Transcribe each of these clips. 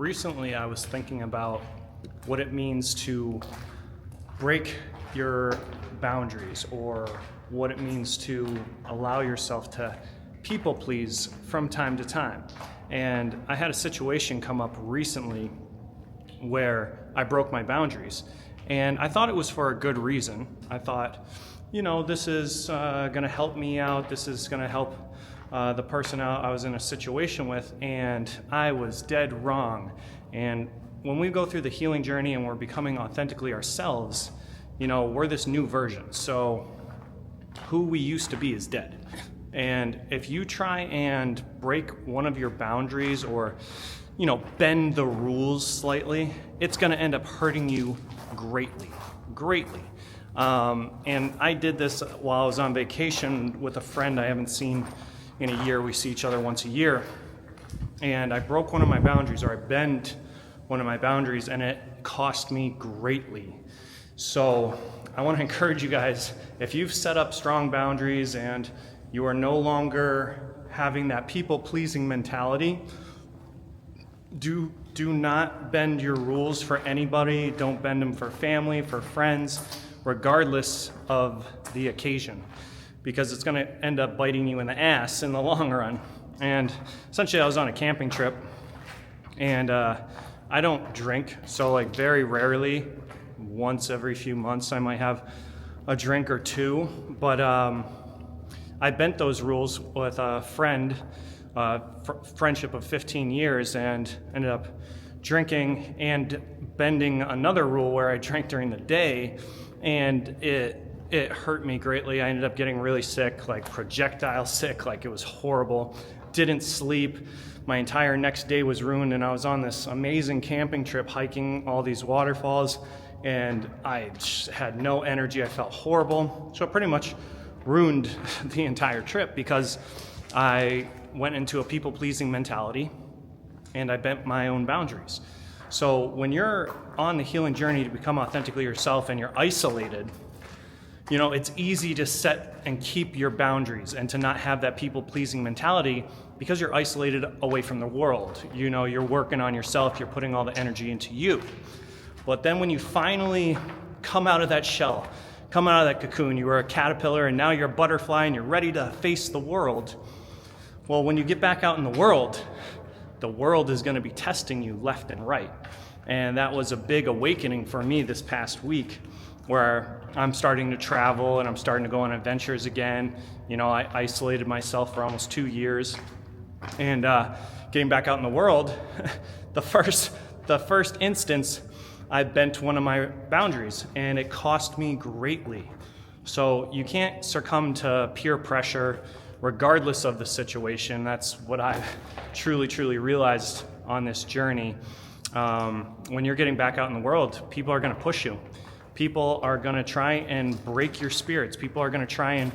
Recently, I was thinking about what it means to break your boundaries, or what it means to allow yourself to people please from time to time. And I had a situation come up recently where I broke my boundaries, and I thought it was for a good reason. I thought, this is going to help me out. This is going to help the person I was in a situation with, and I was dead wrong. And when we go through the healing journey and we're becoming authentically ourselves, we're this new version. So who we used to be is dead. And if you try and break one of your boundaries, or bend the rules slightly, it's going to end up hurting you greatly. And I did this while I was on vacation with a friend I haven't seen in a year. We see each other once a year. And I broke one of my boundaries, or I bent one of my boundaries, and it cost me greatly. So I want to encourage you guys, if you've set up strong boundaries and you are no longer having that people-pleasing mentality, do not bend your rules for anybody. Don't bend them for family, for friends, regardless of the occasion, because it's going to end up biting you in the ass in the long run. And essentially, I was on a camping trip, and I don't drink, so very rarely, once every few months, I might have a drink or two. But I bent those rules with a friend, friendship of 15 years, and ended up drinking and bending another rule where I drank during the day, and it hurt me greatly. I ended up getting really sick, projectile sick, it was horrible. Didn't sleep. My entire next day was ruined, and I was on this amazing camping trip, hiking all these waterfalls, and I just had no energy. I felt horrible. So it pretty much ruined the entire trip because I went into a people-pleasing mentality and I bent my own boundaries. So when you're on the healing journey to become authentically yourself and you're isolated, it's easy to set and keep your boundaries and to not have that people-pleasing mentality because you're isolated away from the world. You're working on yourself, you're putting all the energy into you. But then when you finally come out of that shell, come out of that cocoon, you were a caterpillar and now you're a butterfly and you're ready to face the world. Well, when you get back out in the world is going to be testing you left and right. And that was a big awakening for me this past week, where I'm starting to travel and I'm starting to go on adventures again. I isolated myself for almost 2 years, and getting back out in the world, the first instance, I bent one of my boundaries, and it cost me greatly. So you can't succumb to peer pressure regardless of the situation. That's what I've truly realized on this journey. When you're getting back out in the world, people are going to push you. People are going to try and break your spirits. People are going to try and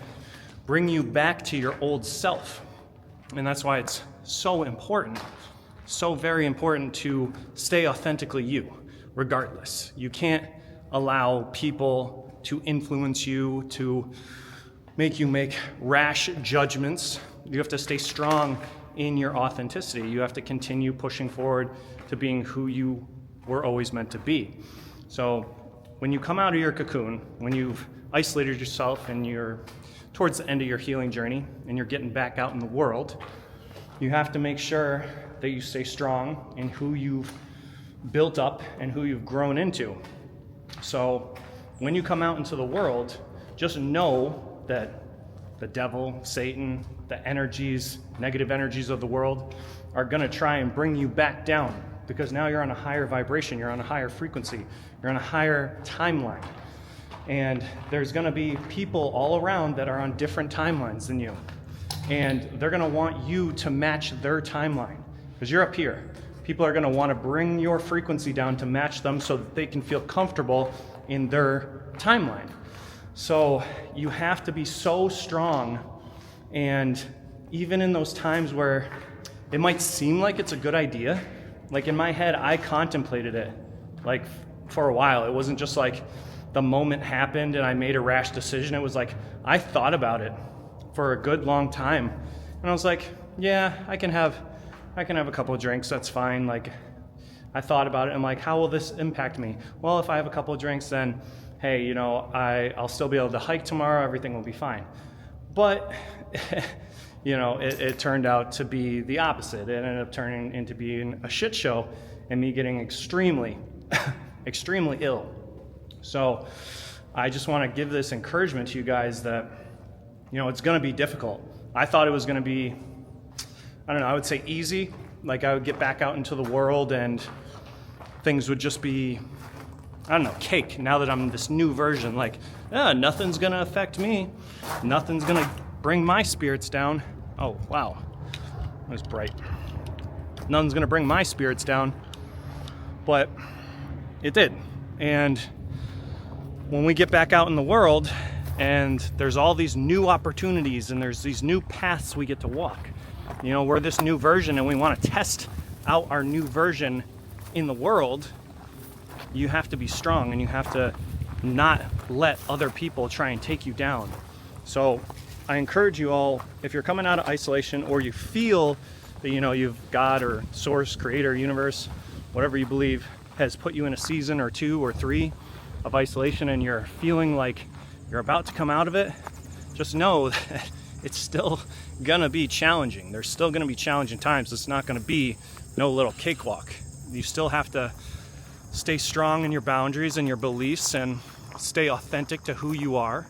bring you back to your old self. And that's why it's so important, so very important to stay authentically you, regardless. You can't allow people to influence you, to make you make rash judgments. You have to stay strong in your authenticity. You have to continue pushing forward to being who you were always meant to be. So when you come out of your cocoon, when you've isolated yourself and you're towards the end of your healing journey and you're getting back out in the world, you have to make sure that you stay strong in who you've built up and who you've grown into. So when you come out into the world, just know that the devil, Satan, the energies, negative energies of the world are going to try and bring you back down, because now you're on a higher vibration, you're on a higher frequency, you're on a higher timeline. And there's going to be people all around that are on different timelines than you. And they're going to want you to match their timeline, because you're up here. People are going to want to bring your frequency down to match them so that they can feel comfortable in their timeline. So you have to be so strong, and even in those times where it might seem like it's a good idea, in my head, I contemplated it, for a while. It wasn't just the moment happened and I made a rash decision. It was I thought about it for a good long time. And I was yeah, I can have a couple of drinks, that's fine. I thought about it. I'm like, how will this impact me? Well, if I have a couple of drinks, then, hey, you know, I'll still be able to hike tomorrow. Everything will be fine. But, you know, it turned out to be the opposite. It ended up turning into being a shit show and me getting extremely, extremely ill. So I just want to give this encouragement to you guys that, you know, it's going to be difficult. I thought it was going to be, I don't know, I would say easy. Like I would get back out into the world and things would just be, I don't know, cake. Now that I'm this new version, like, nothing's going to affect me. Nothing's going to bring my spirits down. Oh, wow. That was bright. Nothing's going to bring my spirits down. But it did. And when we get back out in the world and there's all these new opportunities and there's these new paths we get to walk, you know, we're this new version and we want to test out our new version in the world, you have to be strong and you have to not let other people try and take you down. So I encourage you all, if you're coming out of isolation or you feel that, you know, you've God or source, creator, universe, whatever you believe, has put you in a season or 2 or 3 of isolation and you're feeling like you're about to come out of it, just know that it's still gonna be challenging. There's still gonna be challenging times. It's not gonna be no little cakewalk. You still have to stay strong in your boundaries and your beliefs and stay authentic to who you are,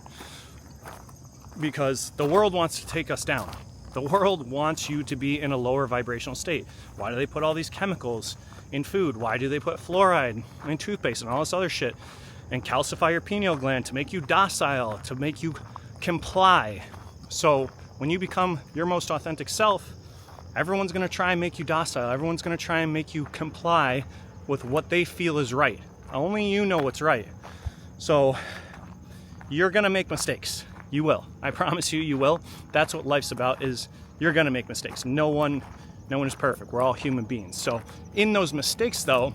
because the world wants to take us down. The world wants you to be in a lower vibrational state. Why do they put all these chemicals in food? Why do they put fluoride in toothpaste and all this other shit and calcify your pineal gland to make you docile, to make you comply? So when you become your most authentic self, everyone's going to try and make you docile. Everyone's going to try and make you comply with what they feel is right. Only you know what's right. So you're going to make mistakes. You will. I promise you, you will. That's what life's about, is you're going to make mistakes. No one is perfect. We're all human beings. So in those mistakes, though,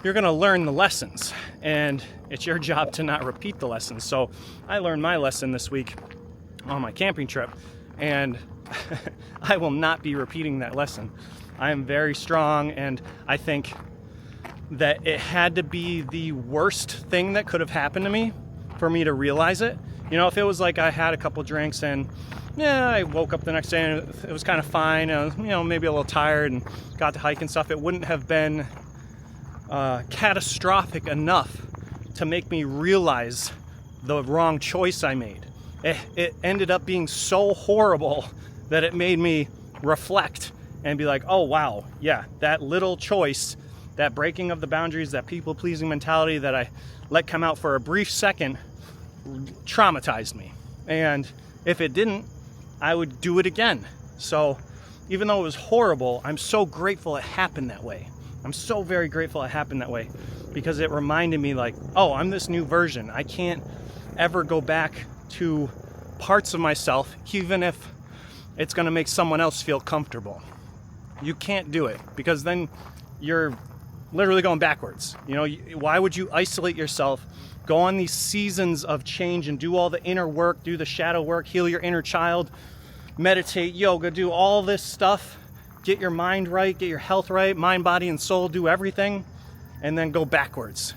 you're going to learn the lessons, and it's your job to not repeat the lessons. So I learned my lesson this week on my camping trip, and I will not be repeating that lesson. I am very strong, and I think that it had to be the worst thing that could have happened to me for me to realize it. You know, if it was like I had a couple drinks and I woke up the next day and it was kind of fine, you know, maybe a little tired and got to hike and stuff, it wouldn't have been catastrophic enough to make me realize the wrong choice I made. It ended up being so horrible that it made me reflect and be like, oh wow, yeah, that little choice, that breaking of the boundaries, that people-pleasing mentality that I let come out for a brief second traumatized me. And if it didn't, I would do it again. So even though it was horrible, I'm so grateful it happened that way. I'm so very grateful it happened that way, because it reminded me like, oh, I'm this new version. I can't ever go back to parts of myself, even if it's going to make someone else feel comfortable. You can't do it, because then you're literally going backwards. You know, why would you isolate yourself, go on these seasons of change and do all the inner work, do the shadow work, heal your inner child, meditate, yoga, do all this stuff, get your mind right, get your health right, mind, body, and soul, do everything, and then go backwards?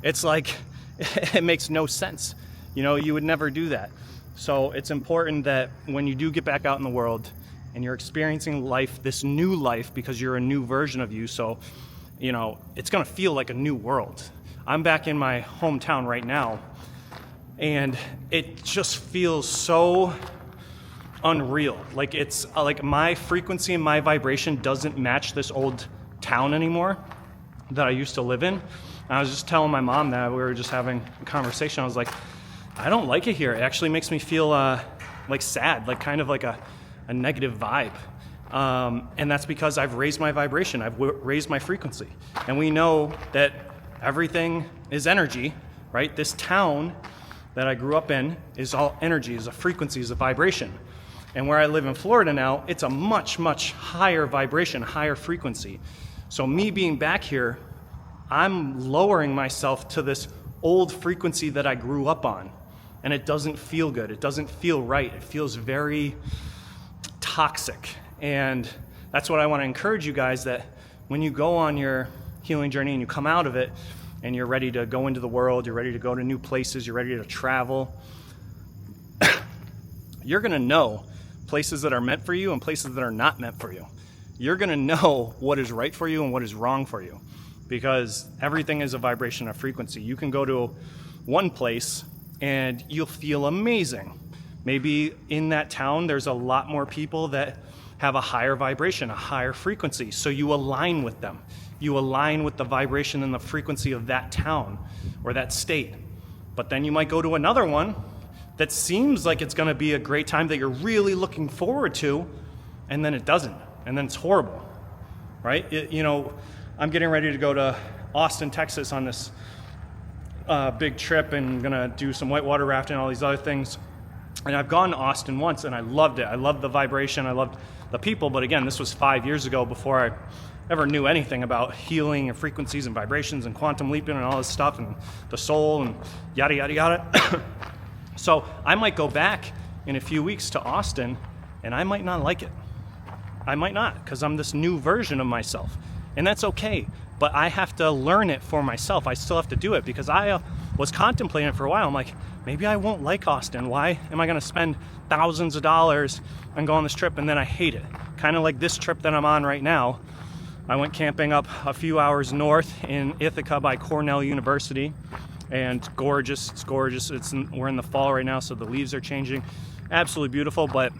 It's like, it makes no sense. You know, you would never do that. So it's important that when you do get back out in the world and you're experiencing life, this new life, because you're a new version of you, so, you know, it's gonna feel like a new world. I'm back in my hometown right now, and it just feels so unreal. Like, it's like my frequency and my vibration doesn't match this old town anymore that I used to live in. And I was just telling my mom that, we were just having a conversation. I was like, I don't like it here. It actually makes me feel like sad, like kind of like a negative vibe. And that's because I've raised my vibration, I've raised my frequency. And we know that everything is energy, right? This town that I grew up in is all energy, is a frequency, is a vibration. And where I live in Florida now, it's a much, much higher vibration, higher frequency. So me being back here, I'm lowering myself to this old frequency that I grew up on. And it doesn't feel good. It doesn't feel right. It feels very toxic. And that's what I want to encourage you guys, that when you go on your healing journey and you come out of it and you're ready to go into the world, you're ready to go to new places, you're ready to travel, you're going to know places that are meant for you and places that are not meant for you. You're going to know what is right for you and what is wrong for you, because everything is a vibration, a frequency. You can go to one place and you'll feel amazing. Maybe in that town there's a lot more people that have a higher vibration, a higher frequency. So you align with them. You align with the vibration and the frequency of that town or that state. But then you might go to another one that seems like it's going to be a great time that you're really looking forward to, and then it doesn't, and then it's horrible, right? I'm getting ready to go to Austin, Texas on this big trip, and gonna do some whitewater rafting and all these other things. And I've gone to Austin once and I loved it. I loved the vibration, I loved the people, but again, this was 5 years ago before I ever knew anything about healing and frequencies and vibrations and quantum leaping and all this stuff and the soul and yada, yada, yada. So I might go back in a few weeks to Austin and I might not like it. I might not, because I'm this new version of myself. And that's okay, but I have to learn it for myself. I still have to do it, because I was contemplating it for a while. I'm like, maybe I won't like Austin. Why am I going to spend thousands of dollars and go on this trip and then I hate it? Kind of like this trip that I'm on right now. I went camping up a few hours north in Ithaca by Cornell University, and gorgeous. It's gorgeous. We're in the fall right now, so the leaves are changing. Absolutely beautiful, but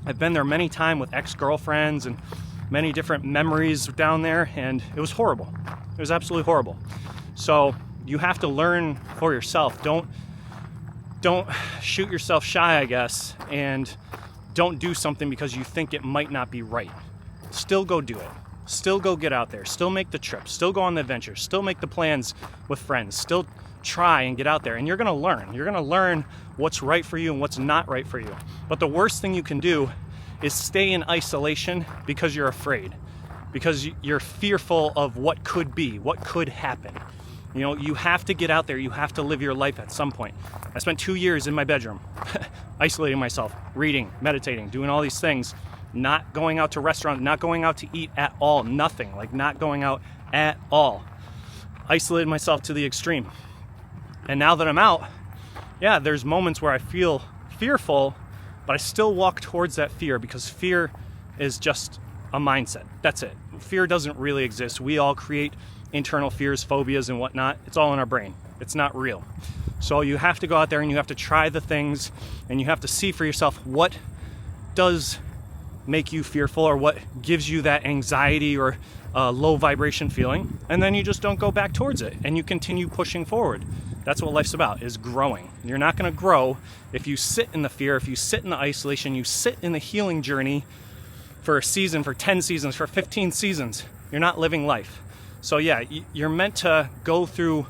I've been there many times with ex-girlfriends and many different memories down there, and it was horrible. It was absolutely horrible. So you have to learn for yourself. Don't shoot yourself shy, I guess, and don't do something because you think it might not be right. Still go do it. Still go get out there. Still make the trip. Still go on the adventure. Still make the plans with friends. Still try and get out there, and you're going to learn. You're going to learn what's right for you and what's not right for you. But the worst thing you can do is stay in isolation because you're afraid, because you're fearful of what could be, what could happen. You have to get out there. You have to live your life at some point. I spent 2 years in my bedroom, isolating myself, reading, meditating, doing all these things, not going out to restaurants, not going out to eat at all, nothing, like not going out at all. Isolated myself to the extreme. And now that I'm out, yeah, there's moments where I feel fearful, but I still walk towards that fear, because fear is just a mindset. That's it. Fear doesn't really exist. We all create internal fears, phobias, and whatnot. It's all in our brain. It's not real. So you have to go out there and you have to try the things, and you have to see for yourself what does make you fearful or what gives you that anxiety or low vibration feeling, and then you just don't go back towards it and you continue pushing forward. That's what life's about, is growing. You're not going to grow if you sit in the fear, if you sit in the isolation, you sit in the healing journey for a season, for 10 seasons, for 15 seasons. You're not living life. So yeah, you're meant to go through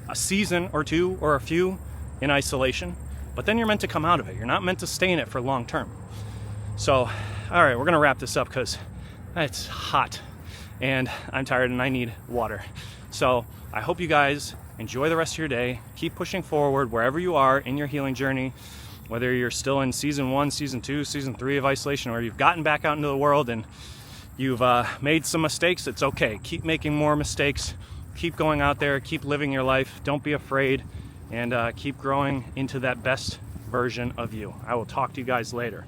a season or two or a few in isolation, but then you're meant to come out of it. You're not meant to stay in it for long term. So, all right, we're going to wrap this up because it's hot and I'm tired and I need water. So I hope you guys enjoy the rest of your day. Keep pushing forward wherever you are in your healing journey, whether you're still in season 1, season 2, season 3 of isolation, or you've gotten back out into the world and you've made some mistakes. It's okay. Keep making more mistakes. Keep going out there. Keep living your life. Don't be afraid, and keep growing into that best version of you. I will talk to you guys later.